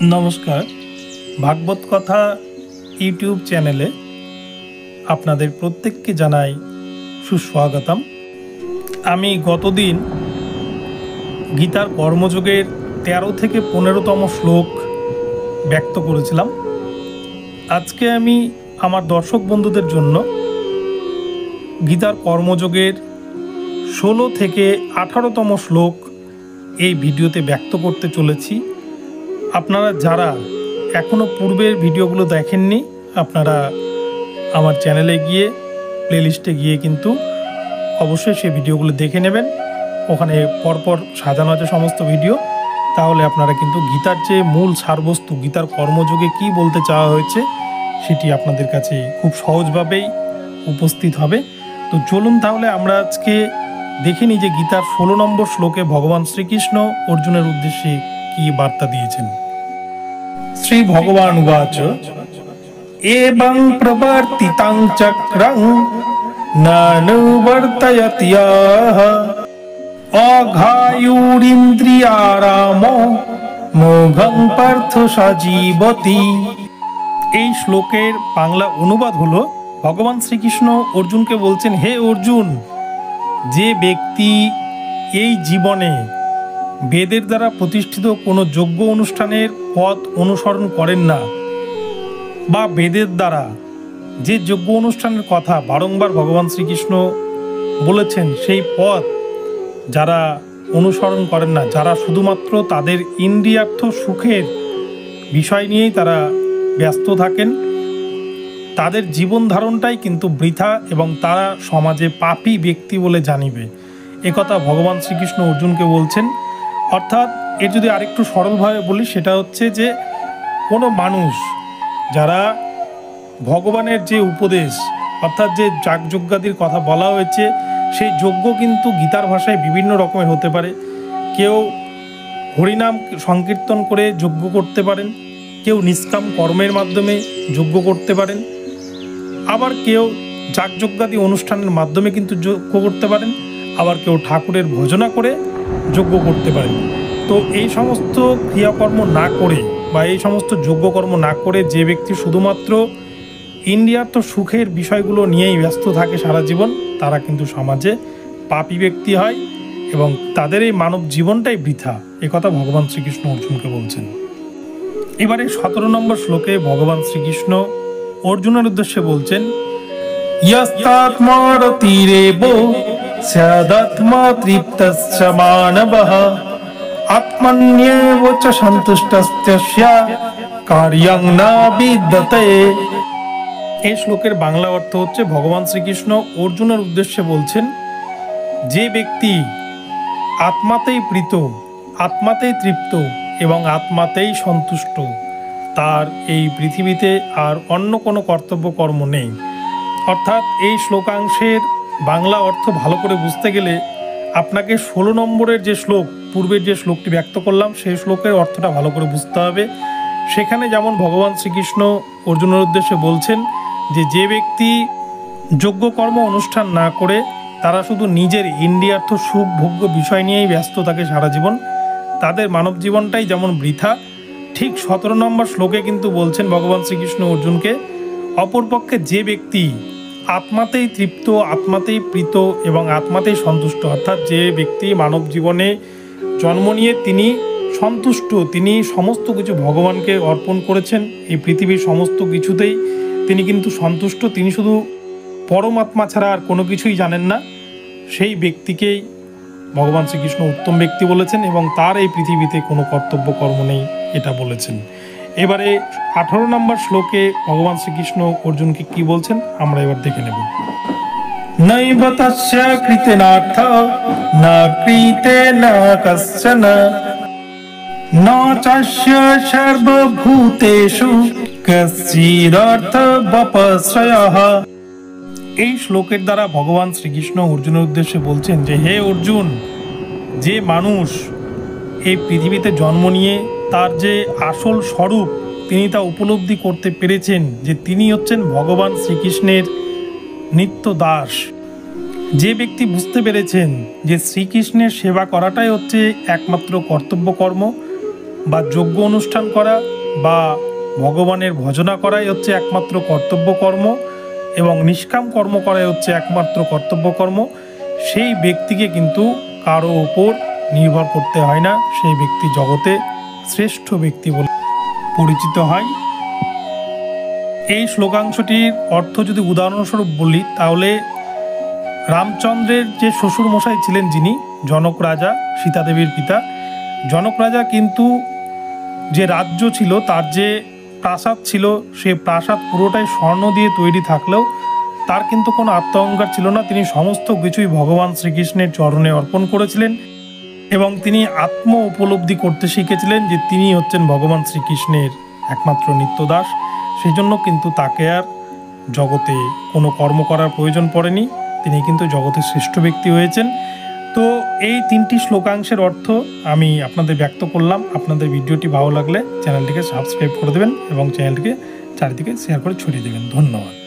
नमस्कार भागवत कथा यूट्यूब चैनेले आपनादेर प्रत्येकके जानाई सुस्वागतम। आमी गतदिन गीतार कर्मयोगेर 13 থেকে 15তম श्लोक व्यक्त करेছিলাম। आजके आमी आमार दर्शक बंधुदेर जन्य गीतार कर्मयोगेर 16 থেকে 18তম श्लोक এই ভিডিওতে ব্যক্ত করতে চলেছি। আপনারা যারা এখনো পূর্বের ভিডিওগুলো দেখেননি আপনারা আমার চ্যানেলে গিয়ে প্লেলিস্টে গিয়ে কিন্তু অবশ্যই সেই ভিডিওগুলো দেখে নেবেন। ওখানে পরপর সাজানো আছে সমস্ত ভিডিও। তাহলে আপনারা কিন্তু গীতার যে মূল সারবস্তু গীতার কর্মযোগে কি বলতে চাওয়া হয়েছে সেটি আপনাদের কাছে খুব সহজভাবেই উপস্থিত হবে। তো চলুন তাহলে আমরা আজকে দেখে নিই যে গীতার 16 নম্বর শ্লোকে ভগবান শ্রীকৃষ্ণ অর্জুনের উদ্দেশ্যে কি বার্তা দিয়েছেন। শ্রী ভগবান উবাচ এবং প্রবর্তিতাং চক্রং নানুবর্তয়তি অঘায়ুরিন্দ্রিয়ারামো মোঘং পার্থ সজীবতি। এই শ্লোকের বাংলা অনুবাদ হলো ভগবান শ্রীকৃষ্ণ অর্জুনকে বলছেন, হে অর্জুন, যে ব্যক্তি এই জীবনে বেদের দ্বারা প্রতিষ্ঠিত কোনো যজ্ঞ অনুষ্ঠানের পথ অনুসরণ করেন না বা বেদের দ্বারা যে যজ্ঞ অনুষ্ঠানের কথা বারংবার ভগবান শ্রীকৃষ্ণ বলেছেন সেই পথ যারা অনুসরণ করেন না, যারা শুধুমাত্র তাদের ইন্দ্রিয়ার্থ সুখের বিষয় নিয়েই তারা ব্যস্ত থাকেন, তাদের জীবন ধারণটাই কিন্তু বৃথা এবং তারা সমাজে পাপী ব্যক্তি বলে জানিবে। একথা ভগবান শ্রীকৃষ্ণ অর্জুনকে বলছেন। অর্থাৎ এর যদি আরেকটু সরলভাবে বলি সেটা হচ্ছে যে কোনো মানুষ যারা ভগবানের যে উপদেশ অর্থাৎ যে যাগযজ্ঞাদির কথা বলা হয়েছে সেই যজ্ঞ কিন্তু গীতার ভাষায় বিভিন্ন রকমের হতে পারে। কেউ হরিনাম সংকীর্তন করে যজ্ঞ করতে পারেন, কেউ নিষ্কাম কর্মের মাধ্যমে যজ্ঞ করতে পারেন, আবার কেউ যাগযজ্ঞাদি অনুষ্ঠানের মাধ্যমে কিন্তু যজ্ঞ করতে পারেন, আবার কেউ ঠাকুরের ভজনা করে যজ্ঞ করতে পারেন। তো এই সমস্ত ক্রিয়াকর্ম না করে বা এই সমস্ত যজ্ঞকর্ম না করে যে ব্যক্তি শুধুমাত্র ইন্দ্রিয়ার্থ সুখের বিষয়গুলো নিয়েই ব্যস্ত থাকে সারা জীবন, তারা কিন্তু সমাজে পাপী ব্যক্তি হয় এবং তাদের এই মানব জীবনটাই বৃথা। একথা ভগবান শ্রীকৃষ্ণ অর্জুনকে বলছেন। এবারে 17 নম্বর শ্লোকে ভগবান শ্রীকৃষ্ণ অর্জুনের উদ্দেশ্যে বলছেন, ইয়স্তাত্মারতিরেব স্যাদাত্মা তৃপ্তস্য মানবঃ আত্মন্যেব চ সন্তুষ্টস্য কার্যং না বিদ্যতে। এই শ্লোকের বাংলা অর্থ হচ্ছে ভগবান শ্রীকৃষ্ণ অর্জুনের উদ্দেশ্যে বলছেন, যে ব্যক্তি আত্মাতেই প্রীত, আত্মাতেই তৃপ্ত এবং আত্মাতেই সন্তুষ্ট, তার এই পৃথিবীতে আর অন্য কোনো কর্তব্য কর্ম নেই। অর্থাৎ এই শ্লোকাংশের বাংলা অর্থ ভালো করে বুঝতে গেলে আপনাকে 16 নম্বরের যে শ্লোক পূর্বের যে শ্লোকটি ব্যক্ত করলাম সেই শ্লোকের অর্থটা ভালো করে বুঝতে হবে। সেখানে যেমন ভগবান শ্রীকৃষ্ণ অর্জুনের উদ্দেশ্যে বলছেন যে যে ব্যক্তি যজ্ঞকর্ম অনুষ্ঠান না করে তারা শুধু নিজের ইন্দ্রিয়ার্থ সুখ ভোগ্য বিষয় নিয়েই ব্যস্ত থাকে সারা জীবন, তাদের মানব জীবনটাই যেমন বৃথা, ঠিক 17 নম্বর শ্লোকে কিন্তু বলছেন ভগবান শ্রীকৃষ্ণ অর্জুনকে, অপরপক্ষে যে ব্যক্তি আত্মাতেই তৃপ্ত, আত্মাতেই প্রীত এবং আত্মাতেই সন্তুষ্ট, অর্থাৎ যে ব্যক্তি মানব জীবনে জন্ম নিয়ে তিনি সন্তুষ্ট, তিনি সমস্ত কিছু ভগবানকে অর্পণ করেছেন, এই পৃথিবীর সমস্ত কিছুতেই তিনি কিন্তু সন্তুষ্ট, তিনি শুধু পরমাত্মা ছাড়া আর কোনো কিছুই জানেন না, সেই ব্যক্তিকেই ভগবান শ্রীকৃষ্ণ উত্তম ব্যক্তি বলেছেন এবং তার এই পৃথিবীতে কোনো কর্তব্য কর্ম নেই এটা বলেছেন। এবারে 18 নম্বর শ্লোকে ভগবান শ্রীকৃষ্ণ অর্জুনকে কি বলছেন আমরা এবার দেখে নেব। নৈব তস্য কৃতেনার্থ না কৃতেন কশ্চন ন চাস্য সর্বভূতেষু কশ্চিদর্থ বপশ্রয়ঃ। এই শ্লোকের দ্বারা ভগবান শ্রীকৃষ্ণ অর্জুনের উদ্দেশ্যে বলছেন যে হে অর্জুন, যে মানুষ এই পৃথিবীতে জন্ম নিয়ে তার যে আসল স্বরূপ তিনি তা উপলব্ধি করতে পেরেছেন যে তিনি হচ্ছেন ভগবান শ্রীকৃষ্ণের নিত্য দাস, যে ব্যক্তি বুঝতে পেরেছেন যে শ্রীকৃষ্ণের সেবা করাটাই হচ্ছে একমাত্র কর্তব্য কর্ম, বা যজ্ঞ অনুষ্ঠান করা বা ভগবানের ভজনা করাই হচ্ছে একমাত্র কর্তব্য কর্ম এবং নিষ্কাম কর্ম করাই হচ্ছে একমাত্র কর্তব্য কর্ম, সেই ব্যক্তিকে কিন্তু কারো ওপর নির্ভর করতে হয় না, সেই ব্যক্তি জগতে শ্রেষ্ঠ ব্যক্তি বলে পরিচিত হয়। এই শ্লোকাংশটির অর্থ যদি উদাহরণস্বরূপ বলি তাহলে রামচন্দ্রের যে শ্বশুর মশাই ছিলেন, যিনি জনক রাজা, সীতাদেবীর পিতা, জনক রাজা কিন্তু যে রাজ্য ছিল, তার যে প্রাসাদ ছিল, সে প্রাসাদ পুরোটাই স্বর্ণ দিয়ে তৈরি থাকলেও তার কিন্তু কোনো আত্মঅহংকার ছিল না। তিনি সমস্ত কিছুই ভগবান শ্রীকৃষ্ণের চরণে অর্পণ করেছিলেন এবং তিনি আত্ম উপলব্ধি করতে শিখেছিলেন যে তিনি হচ্ছেন ভগবান শ্রীকৃষ্ণের একমাত্র নিত্যদাস। সেই জন্য কিন্তু তাকে আর জগতে কোনো কর্ম করার প্রয়োজন পড়েনি, তিনি কিন্তু জগতের শ্রেষ্ঠ ব্যক্তি হয়েছেন। তো এই 3টি শ্লোকাংশের অর্থ আমি আপনাদের ব্যক্ত করলাম। আপনাদের ভিডিওটি ভালো লাগলে চ্যানেলটিকে সাবস্ক্রাইব করে দেবেন এবং চ্যানেলটিকে চারিদিকে শেয়ার করে ছড়িয়ে দেবেন। ধন্যবাদ।